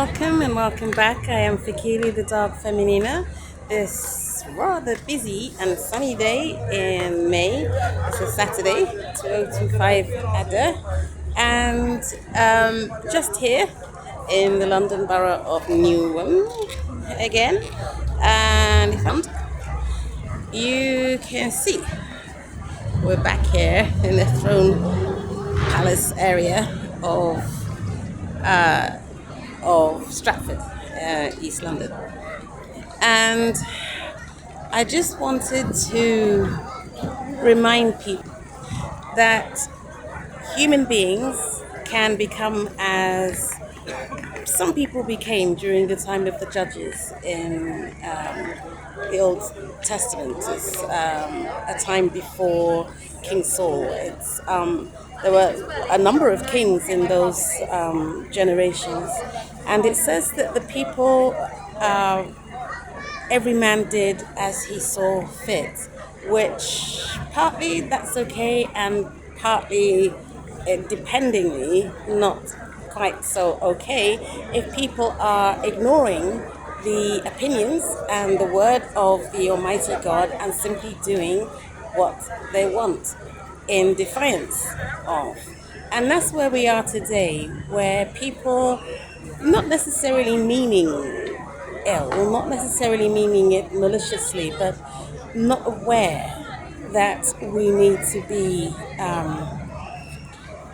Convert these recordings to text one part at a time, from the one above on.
Welcome and welcome back. I am Fikiri, the dog feminina. This rather busy and sunny day in May. It's a Saturday, 2025 Ada, and just here in the London borough of Newham again. And you can see we're back here in the Throne Palace area of Stratford, East London. And I just wanted to remind people that human beings can become as some people became during the time of the judges in the Old Testament. It's a time before King Saul. There were a number of kings in those generations, and it says that the people, every man did as he saw fit, which partly that's okay, and partly, dependingly, not quite so okay if people are ignoring the opinions and the word of the Almighty God and simply doing what they want in defiance of. And that's where we are today, where people, not necessarily meaning ill, not necessarily meaning it maliciously, but not aware that we need to be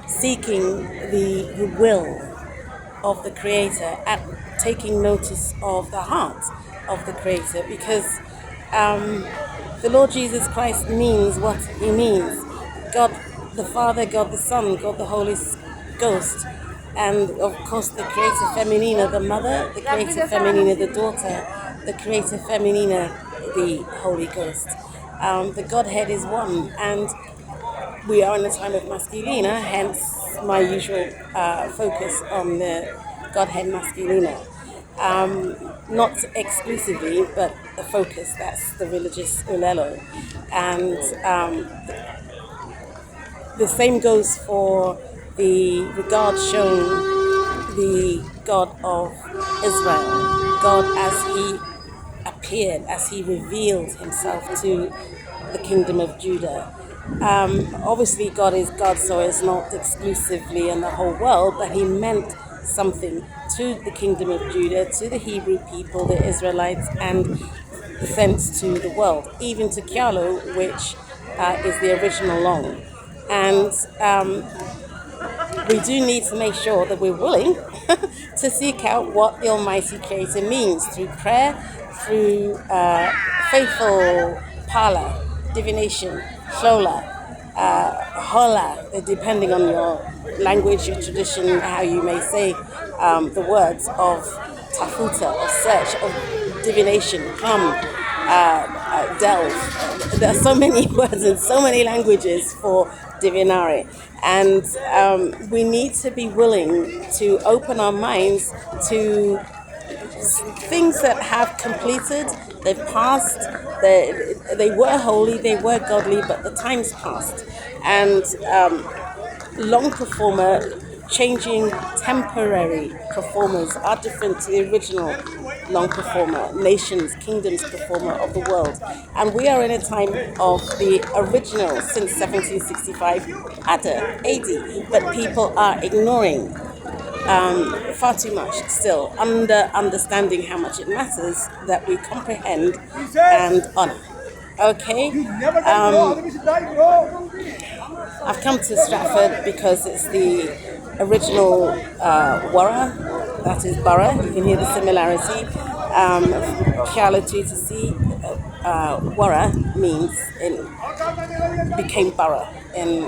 seeking the will of the Creator and taking notice of the heart of the Creator, because the Lord Jesus Christ means what he means. God the Father, God the Son, God the Holy Ghost, and of course the Creator Feminina, the Mother, the Creator Feminina, the Daughter, the Creator Feminina, the Holy Ghost. The Godhead is one, and we are in a time of Masculina, hence my usual focus on the Godhead Masculina. Not exclusively, but a focus, that's the religious Ulelo. And the same goes for the regard shown the God of Israel, God as he appeared, as he revealed himself to the kingdom of Judah. Obviously God is God, so it's not exclusively in the whole world, but he meant something to the kingdom of Judah, to the Hebrew people, the Israelites, and thence to the world, even to Kyalo, which is the original Langue. And we do need to make sure that we're willing to seek out what the Almighty Creator means through prayer, through faithful pala, divination, shola, hola, depending on your language, your tradition, how you may say the words of tafuta, of search, of divination, delve. There are so many words in so many languages for divinare, and we need to be willing to open our minds to things that have completed, they've passed, they were holy, they were godly, but the time's passed. And long performer, changing temporary performers are different to the original long performer, nations, kingdoms performer of the world. And we are in a time of the original since 1765 AD, but people are ignoring far too much still, understanding how much it matters that we comprehend and honor. Okay? I've come to Stratford because it's the original Wara, that is borough. You can hear the similarity. Kyalo to see Wara means became borough in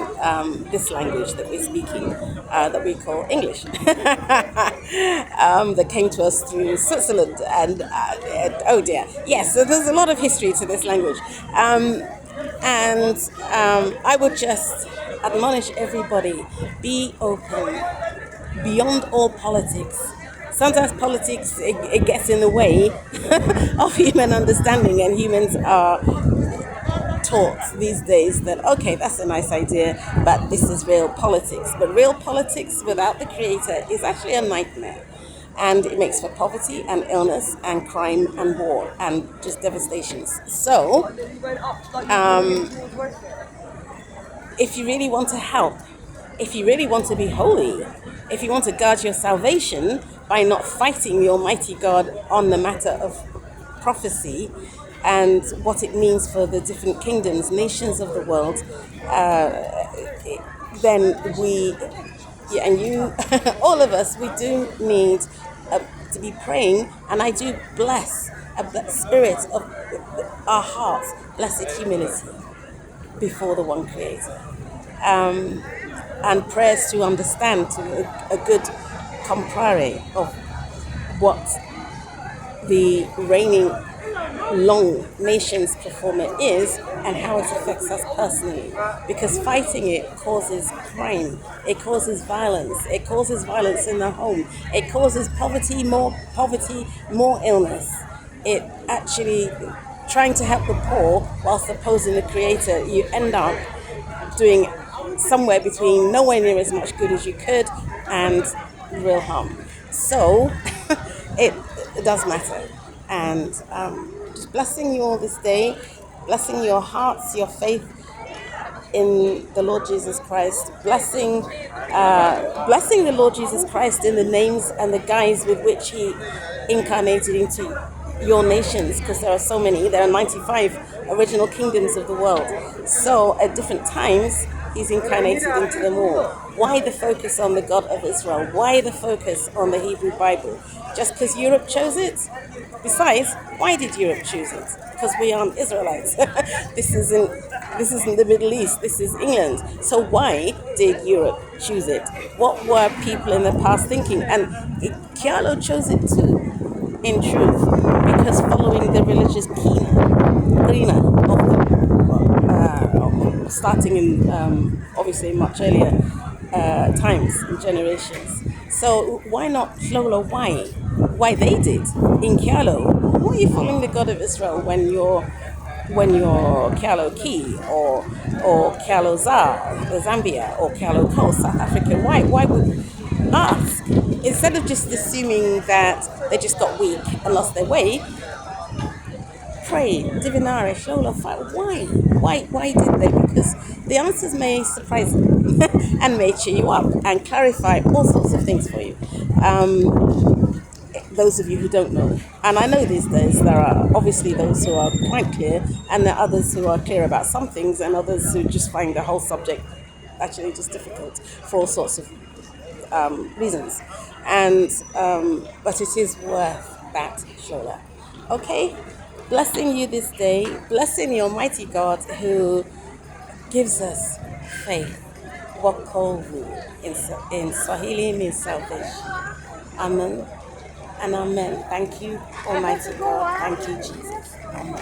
this language that we're speaking, that we call English, that came to us through Switzerland. And oh dear, yes, so there's a lot of history to this language. I would just admonish everybody, be open, beyond all politics. Sometimes politics, it gets in the way of human understanding, and humans are taught these days that, okay, that's a nice idea, but this is real politics. But real politics without the Creator is actually a nightmare. and it makes for poverty and illness and crime and war and just devastations. So, if you really want to help, if you really want to be holy, if you want to guard your salvation by not fighting the Almighty God on the matter of prophecy and what it means for the different kingdoms, nations of the world, then we, yeah, and you, all of us, we do need to be praying, and I do bless a spirit of our hearts, blessed humility before the one creator. And prayers to understand to a good comprare of what the reigning long nations performer is and how it affects us personally. Because fighting it causes crime, it causes violence in the home, it causes poverty, more illness. It actually, trying to help the poor whilst opposing the creator, you end up doing somewhere between nowhere near as much good as you could and real harm. So it does matter. And just blessing you all this day, blessing your hearts, your faith in the Lord Jesus Christ, blessing the Lord Jesus Christ in the names and the guise with which he incarnated into your nations, because there are so many. There are 95 original kingdoms of the world. So at different times, he's incarnated into them all. Why the focus on the God of Israel? Why the focus on the Hebrew Bible? Just because Europe chose it? Besides, why did Europe choose it? Because we aren't Israelites. This isn't the Middle East. This is England. So why did Europe choose it? What were people in the past thinking? And Kialo chose it too, in truth, because following the religious Grina of the starting in obviously much earlier times and generations. So why not Shlola? Why they did in Kialo? Why are you following the God of Israel when you're Kialo Key or Kialo Zambia, or Kialo Coast, South Africa? Why would ask, instead of just assuming that they just got weak and lost their way? Pray, divinare, Shola, fight. Why did they? Because the answers may surprise you and may cheer you up and clarify all sorts of things for you. Those of you who don't know, and I know these days there are obviously those who are quite clear, and there are others who are clear about some things, and others who just find the whole subject actually just difficult for all sorts of reasons. And but it is worth that, Shola. Okay, blessing you this day, blessing the Almighty God who gives us faith. Wokovu in Swahili means salvation. Amen and amen. Thank you, Almighty God. Thank you, Jesus. Amen.